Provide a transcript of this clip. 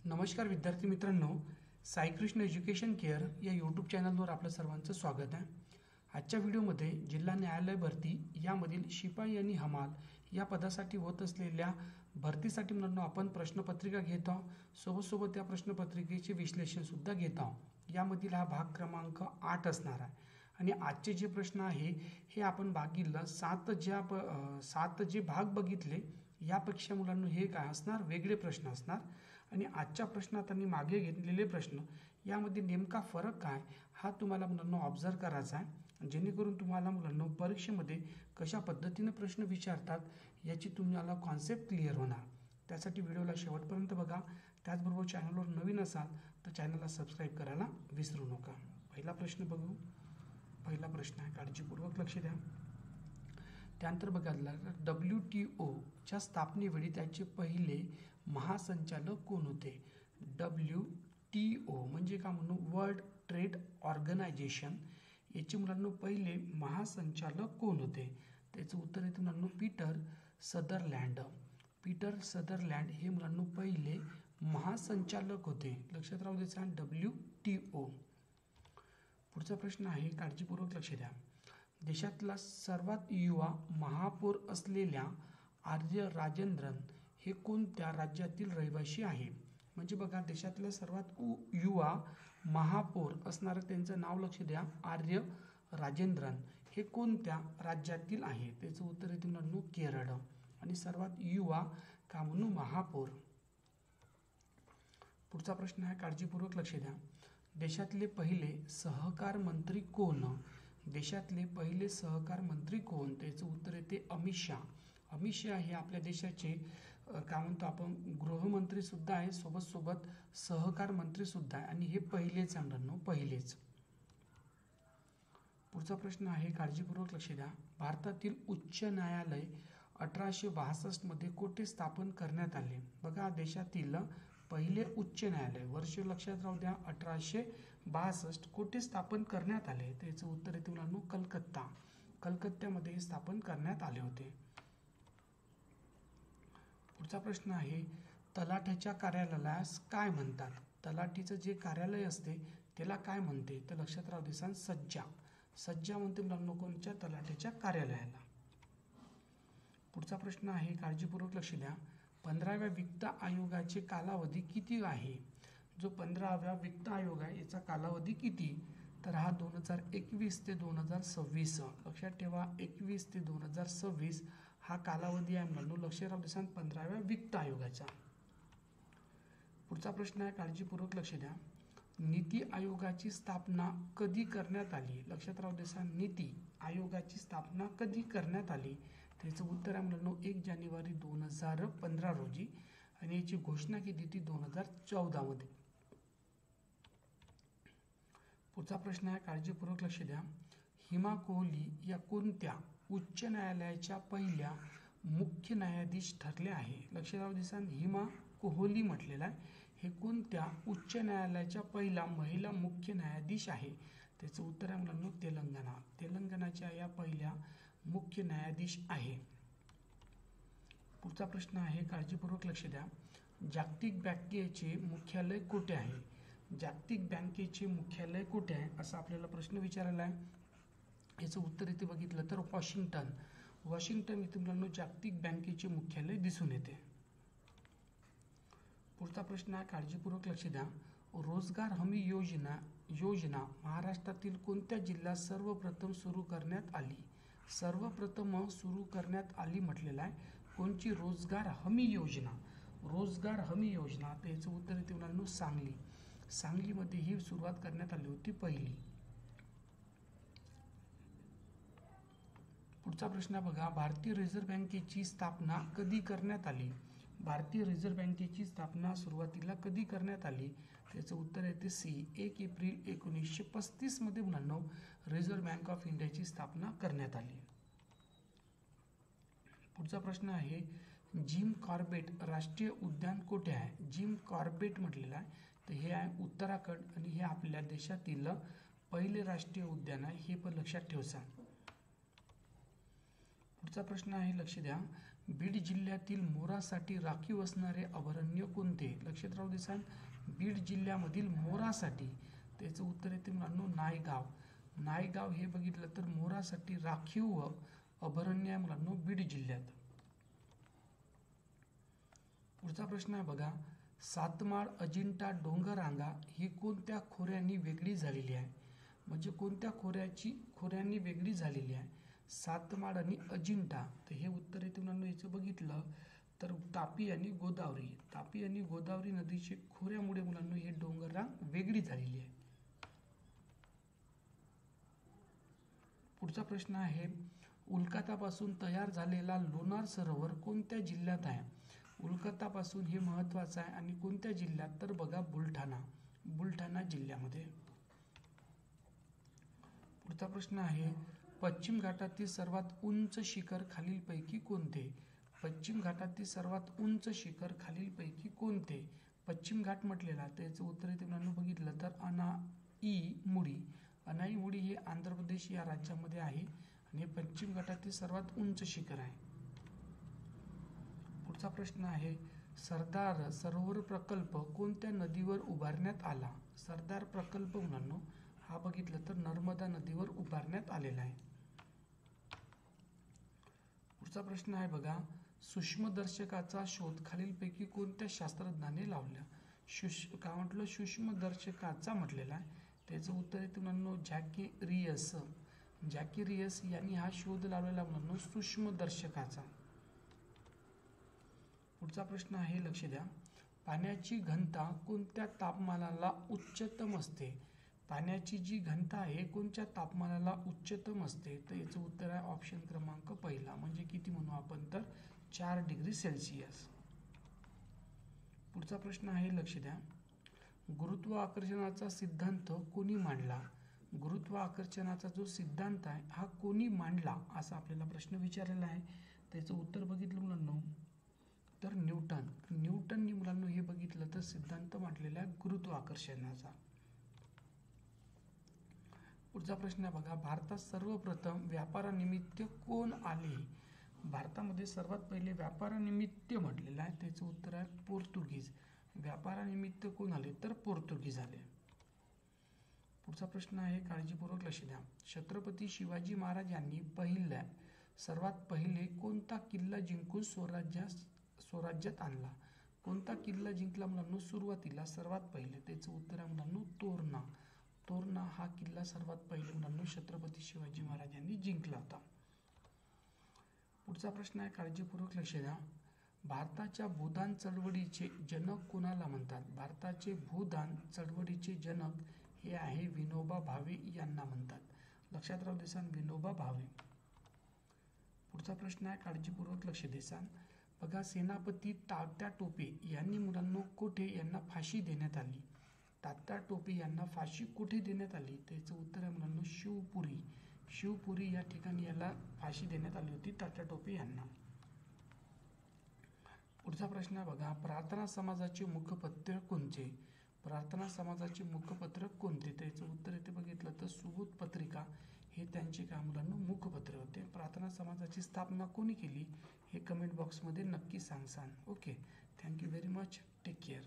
नमस्कार विद्यार्थी मित्रांनो, साईकृष्ण एज्युकेशन केअर या यूट्यूब चॅनलवर आपलं सर्वांचं स्वागत आहे। आजच्या व्हिडिओमध्ये जिल्हा न्यायालय भरती यामधील शिपाई आणि हमाल या पदासाठी होत असलेल्या भरतीसाठी म्हणून आपण प्रश्नपत्रिका घेत आहोत। सोबत त्या प्रश्नपत्रिकेचे विश्लेषण सुद्धा घेत आहोत। यामधील हा भाग क्रमांक 8 असणार आहे आणि आजचे जे प्रश्न आहे हे आपण भागीला 7 जे भाग बघितले यापेक्षा मुलांना हे काय असणार, वेगळे प्रश्न असणार। आणि आजच्या प्रश्नात आणि मागे घेतलेले प्रश्न यामध्ये नेमका फरक काय हा तुम्हाला मुलांना ऑब्झर्व करायचा आहे, जेणेकरून तुम्हाला मुलांना परीक्षेमध्ये कशा पद्धतीने प्रश्न विचारतात याची तुम्हाला कॉन्सेप्ट क्लिअर होणार। त्यासाठी व्हिडिओला शेवटपर्यंत बघा। त्याचबरोबर चॅनलवर नवीन असाल तर चॅनलला सबस्क्राईब करायला विसरू नका। पहिला प्रश्न बघू। पहिला प्रश्न आहे, काळजीपूर्वक लक्ष द्या। त्यानंतर बघायला WTOच्या स्थापनेवेळी त्याचे पहिले महासंचालक कोण होते? WTO म्हणजे काय म्हणू, वर्ल्ड ट्रेड ऑर्गनायझेशन। याचे मुलांना पहिले महासंचालक कोण होते? त्याचं उत्तर येते मुलांना पीटर सदरलँड। पीटर सदरलँड हे मुलांना पहिले महासंचालक होते। लक्षात राहू द्यायचं WTO। पुढचा प्रश्न आहे, काळजीपूर्वक लक्ष द्या। देशातला सर्वात युवा महापौर असलेल्या आर्य राजेंद्रन हे कोणत्या राज्यातील रहिवासी आहे? म्हणजे बघा, देशातल्या सर्वात युवा महापौर असणारं त्यांचं नाव लक्ष द्या, आर्य राजेंद्रन हे कोणत्या राज्यातील आहे? त्याचं उत्तर येते मुलांनो केरळ। आणि सर्वात युवा का म्हणू महापौर। पुढचा प्रश्न आहे, काळजीपूर्वक लक्ष द्या। देशातले पहिले सहकार मंत्री कोण? देशातले पहिले सहकार मंत्री कोण? त्याचं उत्तर येते अमित शाह। अमित शाह हे आपल्या देशाचे काय म्हणतो आपण गृहमंत्री सुद्धा आहे, सोबत सहकार मंत्री सुद्धा आहे आणि हे पहिलेच आहे, पहिलेच। पुढचा प्रश्न आहे, काळजीपूर्वक लक्ष द्या। भारतातील उच्च न्यायालय 1862 मध्ये कोठे स्थापन करण्यात आले? बघा, देशातील पहिले उच्च न्यायालय वर्ष लक्षात राहू द्या 1862 कोठे स्थापन करण्यात आले? त्याचं उत्तर येते मुलांनो कलकत्ता। कलकत्त्यामध्ये स्थापन करण्यात आले होते। पुढचा प्रश्न आहे, तलाठ्याच्या कार्यालयास काय म्हणतात? तलाठीचं जे कार्यालय असते त्याला काय म्हणते? तर लक्षात राहू द्या सज्जा। सज्जा म्हणते मुलांनो कोणत्या? तलाठ्याच्या कार्यालयाला। पुढचा प्रश्न आहे, काळजीपूर्वक लक्ष द्या। 15व्या वित्त आयोगाचे कालावधी किती आहे? जो 15व्या वित्त आयोग आहे याचा कालावधी किती? तर हा 2021 ते 2026। लक्षात ठेवा 21 ते 2026 हा कालावधी आहे मुलांनो। लक्ष राहू द्या 15व्या वित्त आयोगाचा। पुढचा प्रश्न आहे, काळजीपूर्वक लक्ष द्या। नीती आयोगाची स्थापना कधी करण्यात आली? लक्षात राहू द्या नीती आयोगाची स्थापना कधी करण्यात आली? त्याचं उत्तर आहे मुलांनो 1 जानेवारी 2015 रोजी आणि याची घोषणा केली होती 2014 मध्ये। पुढचा प्रश्न आहे, काळजीपूर्वक लक्ष द्या। हिमा कोहली या कोणत्या उच्च न्यायालयाच्या पहिल्या मुख्य न्यायाधीश ठरल्या आहे? लक्षात राहू द्या हिमा कोहली म्हटलेला आहे हे कोणत्या उच्च न्यायालयाच्या पहिला महिला मुख्य न्यायाधीश आहे? त्याचं उत्तर आहे मुलांनो तेलंगणा। तेलंगणाच्या या पहिल्या मुख्य न्यायाधीश आहे। पुढचा प्रश्न आहे, काळजीपूर्वक लक्ष द्या। जागतिक बँकेचे मुख्यालय कुठे आहे? जागतिक बँकेचे मुख्यालय कुठे आहे असा आपल्याला प्रश्न विचारला आहे। याचं उत्तर इथे बघितलं तर वॉशिंग्टन। वॉशिंग्टन इथे मुलांनो जागतिक बँकेचे मुख्यालय दिसून येते। पुढचा प्रश्न आहे, काळजीपूर्वक लक्ष द्या। रोजगार हमी योजना महाराष्ट्रातील कोणत्या जिल्ह्यात सर्वप्रथम सुरू करण्यात आली? सर्वप्रथम सुरू करण्यात आली म्हटलेलं आहे कोणची? रोजगार हमी योजना। रोजगार हमी योजना त्याचं उत्तर येते मुलांनो सांगली। सांगलीमध्ये ही सुरुवात करण्यात आली होती पहिली। पुढचा प्रश्न बघा, भारतीय रिझर्व्ह बँकेची स्थापना कधी करण्यात आली? भारतीय रिझर्व्ह बँकेची स्थापना सुरुवातीला कधी करण्यात आली? त्याचं उत्तर येते सी 1 एप्रिल 1935 मध्ये मुलांनो रिझर्व्ह बँक ऑफ इंडियाची स्थापना करण्यात आली। पुढचा प्रश्न आहे, जिम कॉर्बेट राष्ट्रीय उद्यान कुठे आहे? जिम कॉर्बेट म्हटलेलं आहे तर हे आहे उत्तराखंड आणि हे आपल्या देशातील पहिले राष्ट्रीय उद्यान आहे, हे पण लक्षात ठेवा। पुढचा प्रश्न आहे, लक्ष द्या। बीड जिल्ह्यातील मोरासाठी राखीव असणारे अभयारण्य कोणते? लक्षात राहू देसान, बीड जिल्ह्यामधील मोरासाठी त्याचं उत्तर येते मुलांनो नायगाव. नायगाव हे बघितलं तर मोरासाठी राखीव अभयारण्य आहे मुलांनो बीड जिल्ह्यात. पुढचा प्रश्न आहे बघा, सातमाळ अजिंठा डोंगररांगा ही कोणत्या खोऱ्यांनी वेगळी झालेली आहे? म्हणजे कोणत्या खोऱ्यांनी वेगळी झालेली आहे? सातमाळ आणि अजिंठा. तर हे उत्तर येते मुलांनो याचं बघितलं तर तापी आणि गोदावरी नदीच्या खोऱ्यामुळे मुलांनो हे डोंगररांग वेगळी झालेली आहे. पुढचा प्रश्न आहे, उल्कातापासून तयार झालेला लोणार सरोवर कोणत्या जिल्ह्यात आहे? उल्कातापासून हे महत्वाचं आहे आणि कोणत्या जिल्ह्यात? तर बघा बुलढाणा जिल्ह्यामध्ये. पुढचा प्रश्न आहे, पश्चिम घाटातील सर्वात उंच शिखर खालीलपैकी कोणते? पश्चिम घाटातील सर्वात उंच शिखर खालीलपैकी कोणते? पश्चिम घाट म्हटलेला त्याचं उत्तर येते मुलांनो बघितलं तर अनाईमुडी हे आंध्र प्रदेश या राज्यामध्ये आहे आणि पश्चिम घाटातील सर्वात उंच शिखर आहे. पुढचा प्रश्न आहे, सरदार सरोवर प्रकल्प कोणत्या नदीवर उभारण्यात आला? सरदार प्रकल्प मुलांनो हा बघितलं तर नर्मदा नदीवर उभारण्यात आलेला आहे. पुढचा प्रश्न आहे बघा, सूक्ष्मदर्शकाचा शोध खालीलपैकी कोणत्या शास्त्रज्ञाने लावला? काय म्हटलं? सूक्ष्मदर्शकाचा म्हटलेला आहे त्याचं उत्तर येते मुलांनो जॅकिरियस यांनी हा शोध लावलेला मुलांनो सूक्ष्मदर्शकाचा. पुढचा प्रश्न आहे, लक्ष द्या, पाण्याची घनता कोणत्या तापमानाला उच्चतम असते? पाण्याची जी घनता आहे कोणत्या तापमानाला उच्चतम असते? तर याचं उत्तर आहे ऑप्शन क्रमांक पहिला, म्हणजे किती म्हणू आपण तर 4 डिग्री सेल्सिअस. पुढचा प्रश्न आहे, लक्ष द्या, गुरुत्वाकर्षणाचा सिद्धांत कोणी मांडला? गुरुत्वाकर्षणाचा जो सिद्धांत आहे हा कोणी मांडला असा आपल्याला प्रश्न विचारलेला आहे. त्याचं उत्तर बघितलं मुलांनो तर न्यूटननी मुलांनो हे बघितलं तर सिद्धांत मांडलेला आहे गुरुत्वाकर्षणाचा. पुढचा प्रश्न बघा, भारतात सर्वप्रथम व्यापारानिमित्त कोण आले? भारतामध्ये सर्वात पहिले व्यापारानिमित्त म्हटलेलं आहे त्याचं उत्तर आहे पोर्तुगीज. व्यापारानिमित्त कोण आले? तर पोर्तुगीज आले. पुढचा प्रश्न आहे, काळजीपूर्वक लक्ष द्या, छत्रपती शिवाजी महाराज यांनी सर्वात पहिले कोणता किल्ला जिंकून स्वराज्यात आणला? कोणता किल्ला जिंकला मुलांनो सुरुवातीला सर्वात पहिले? त्याचं उत्तर आहे मुलांनो तोरणा हा किल्ला सर्वात पहिले मुलांनो छत्रपती शिवाजी महाराज यांनी जिंकला होता. पुढचा प्रश्न आहे, काळजीपूर्वक लक्ष द्या, भारताच्या भूदान चळवळीचे जनक कोणाला म्हणतात? भारताचे भूदान चळवळीचे जनक हे आहे विनोबा भावे यांना म्हणतात. लक्षात राहू देसान विनोबा भावे. पुढचा प्रश्न आहे, काळजीपूर्वक लक्ष देसान, बघा, सेनापती तात्या टोपे यांनी मुलांनो कोठे यांना फाशी देण्यात आली? तात्या टोपे यांना फाशी कुठे देण्यात आली? त्याचं उत्तर आहे मुलांनो शिवपुरी या ठिकाणी याला फाशी देण्यात आली होती तात्या टोपे यांना. पुढचा प्रश्न आहे बघा, प्रार्थना समाजाचे मुखपत्र कोणते? प्रार्थना समाजाचे मुखपत्र कोणते? त्याचं उत्तर येते बघितलं तर सुबोध पत्रिका हे त्यांचे काय मुलांनो मुखपत्र होते. प्रार्थना समाजाची स्थापना कोणी केली हे कमेंट बॉक्समध्ये नक्की सांगसान. Okay, thank you very much, take care.